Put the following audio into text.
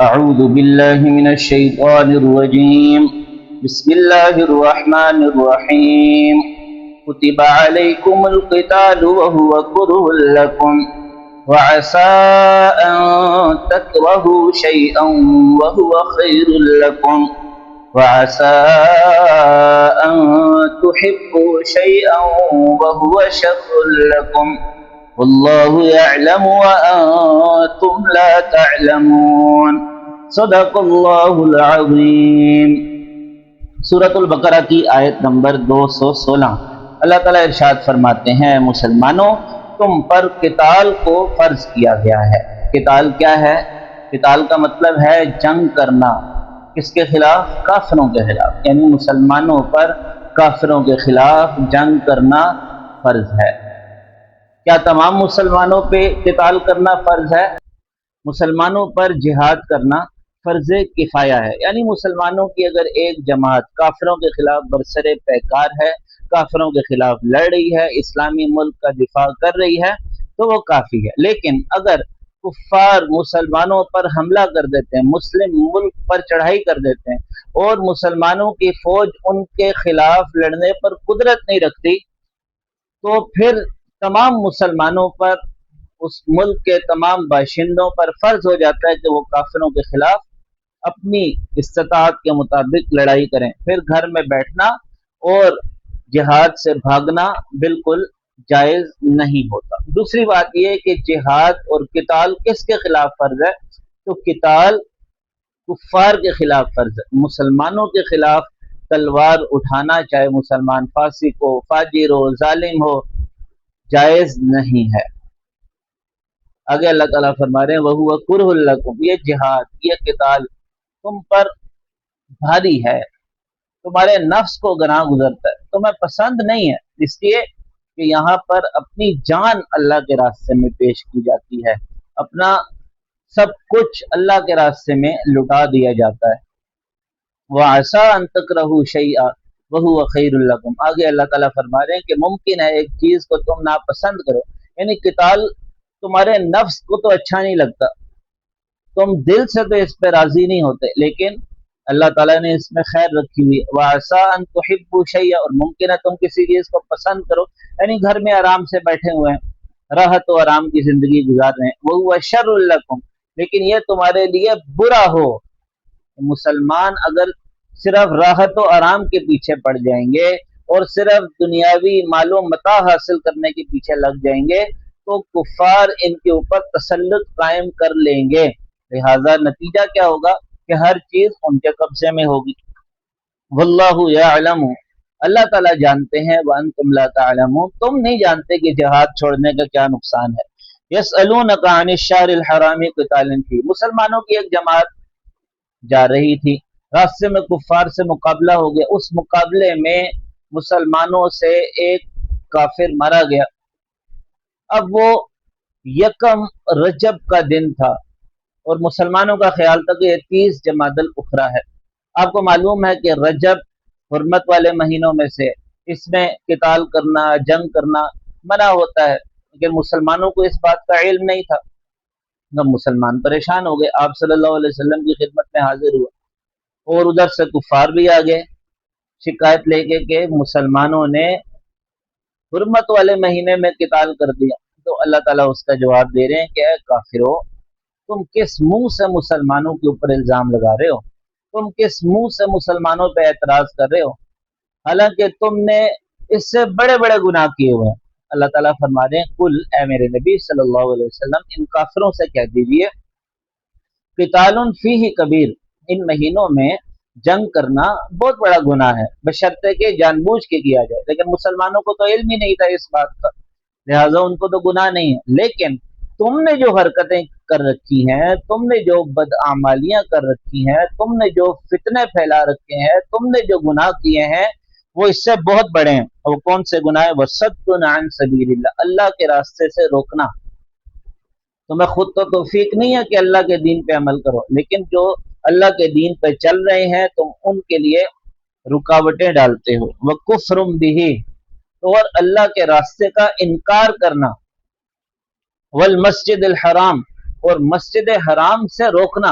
أعوذ بالله من الشيطان الرجيم بسم الله الرحمن الرحيم كتب عليكم القتال وهو كره لكم وعسى أن تكرهوا شيئا وهو خير لكم وعسى أن تحبوا شيئا وهو شر لكم والله يعلم وأنتم لا تعلمون صدق اللہ العظیم۔ سورۃ البقرہ کی آیت نمبر 216۔ اللہ تعالیٰ ارشاد فرماتے ہیں، مسلمانوں تم پر قتال کو فرض کیا گیا ہے۔ قتال کیا ہے؟ قتال کا مطلب ہے جنگ کرنا۔ کس کے خلاف؟ کافروں کے خلاف، یعنی مسلمانوں پر کافروں کے خلاف جنگ کرنا فرض ہے۔ کیا تمام مسلمانوں پہ قتال کرنا فرض ہے؟ مسلمانوں پر جہاد کرنا فرض کفایہ ہے، یعنی مسلمانوں کی اگر ایک جماعت کافروں کے خلاف برسر پیکار ہے، کافروں کے خلاف لڑ رہی ہے، اسلامی ملک کا دفاع کر رہی ہے تو وہ کافی ہے۔ لیکن اگر کفار مسلمانوں پر حملہ کر دیتے ہیں، مسلم ملک پر چڑھائی کر دیتے ہیں اور مسلمانوں کی فوج ان کے خلاف لڑنے پر قدرت نہیں رکھتی، تو پھر تمام مسلمانوں پر، اس ملک کے تمام باشندوں پر فرض ہو جاتا ہے کہ وہ کافروں کے خلاف اپنی استطاعت کے مطابق لڑائی کریں۔ پھر گھر میں بیٹھنا اور جہاد سے بھاگنا بالکل جائز نہیں ہوتا۔ دوسری بات یہ ہے کہ جہاد اور قتال کس کے خلاف فرض ہے؟ تو قتال کفار کے خلاف فرض ہے۔ مسلمانوں کے خلاف تلوار اٹھانا، چاہے مسلمان فاسق ہو، فاجر ہو، ظالم ہو، جائز نہیں ہے۔ آگے اللہ تعالیٰ فرما رہے ہیں وَهُوَ كُرْهٌ لَكُمْ، یہ جہاد، یہ قتال تم پر بھاری ہے، تمہارے نفس کو گناہ گزرتا ہے، تمہیں پسند نہیں ہے، اس لیے کہ یہاں پر اپنی جان اللہ کے راستے میں پیش کی جاتی ہے، اپنا سب کچھ اللہ کے راستے میں لٹا دیا جاتا ہے۔ وَعَسَىٰ أَن تَكْرَهُوا شَيْئًا وَهُوَ خَيْرٌ لَكُمْ، آگے اللہ تعالیٰ فرما رہے ہیں کہ ممکن ہے ایک چیز کو تم ناپسند کرو، یعنی قتال تمہارے نفس کو تو اچھا نہیں لگتا، تم دل سے تو اس پہ راضی نہیں ہوتے، لیکن اللہ تعالیٰ نے اس میں خیر رکھی ہوئی۔ وَعَسَىٰ أَن تُحِبُّوا شَيْئًا، اور ممکن ہے تم کسی چیز کو پسند کرو، یعنی گھر میں آرام سے بیٹھے ہوئے ہیں، راحت و آرام کی زندگی گزار رہے ہیں، وَهُوَ شَرٌّ لَكُمْ، لیکن یہ تمہارے لیے برا ہو۔ مسلمان اگر صرف راحت و آرام کے پیچھے پڑ جائیں گے اور صرف دنیاوی مال و متاع حاصل کرنے کے پیچھے لگ جائیں گے تو کفار ان کے اوپر تسلط قائم کر لیں گے، لہذا نتیجہ کیا ہوگا کہ ہر چیز ان کے قبضے میں ہوگی۔ واللہ یعلم، اللہ تعالیٰ جانتے ہیں، وانتم لا تعلمون، تم نہیں جانتے کہ جہاد چھوڑنے کا کیا نقصان ہے۔ یسألونک عن الشہر الحرام قتال فیہ، مسلمانوں کی ایک جماعت جا رہی تھی، راستے میں کفار سے مقابلہ ہو گیا، اس مقابلے میں مسلمانوں سے ایک کافر مارا گیا۔ اب وہ یکم رجب کا دن تھا اور مسلمانوں کا خیال تھا کہ یہ 30 جمادی الاخری ہے۔ آپ کو معلوم ہے کہ رجب حرمت والے مہینوں میں سے، اس میں قتال کرنا، جنگ کرنا منع ہوتا ہے، لیکن مسلمانوں کو اس بات کا علم نہیں تھا۔ جب مسلمان پریشان ہو گئے، آپ صلی اللہ علیہ وسلم کی خدمت میں حاضر ہوا اور ادھر سے کفار بھی آ گئے شکایت لے کے کہ مسلمانوں نے حرمت والے مہینے میں قتال کر دیا۔ تو اللہ تعالیٰ اس کا جواب دے رہے ہیں کہ اے کافرو، تم کس منہ سے مسلمانوں کے اوپر الزام لگا رہے ہو؟ تم کس منہ سے مسلمانوں پہ اعتراض کر رہے ہو، حالانکہ تم نے اس سے بڑے بڑے گناہ کیے ہوئے ہیں۔ اللہ تعالیٰ فرما رہے ہیں کل، اے میرے نبی صلی اللہ علیہ وسلم، ان کافروں سے کہہ دیجئے قتال فیہ کبیر، ان مہینوں میں جنگ کرنا بہت بڑا گناہ ہے، بشرطے کہ جان بوجھ کے کیا جائے، لیکن مسلمانوں کو تو علم ہی نہیں تھا اس بات کا، لہٰذا ان کو تو گناہ نہیں ہے۔ لیکن تم نے جو حرکتیں کر رکھی ہیں، تم نے جو بدعمالیاں کر رکھی ہیں، تم نے جو فتنے پھیلا رکھے ہیں، تم نے جو گناہ کیے ہیں وہ اس سے بہت بڑے ہیں۔ وہ کون سے گناہ ہیں؟ وَصَدٌّ عَن سَبِيلِ اللَّهِ، اللہ کے راستے سے روکنا۔ تمہیں خود تو توفیق نہیں ہے کہ اللہ کے دین پہ عمل کرو، لیکن جو اللہ کے دین پہ چل رہے ہیں تم ان کے لیے رکاوٹیں ڈالتے ہو۔ وَكُفْرٌ بِهِ، اور اللہ کے راستے کا انکار کرنا۔ والمسجد الحرام، اور مسجد حرام سے روکنا،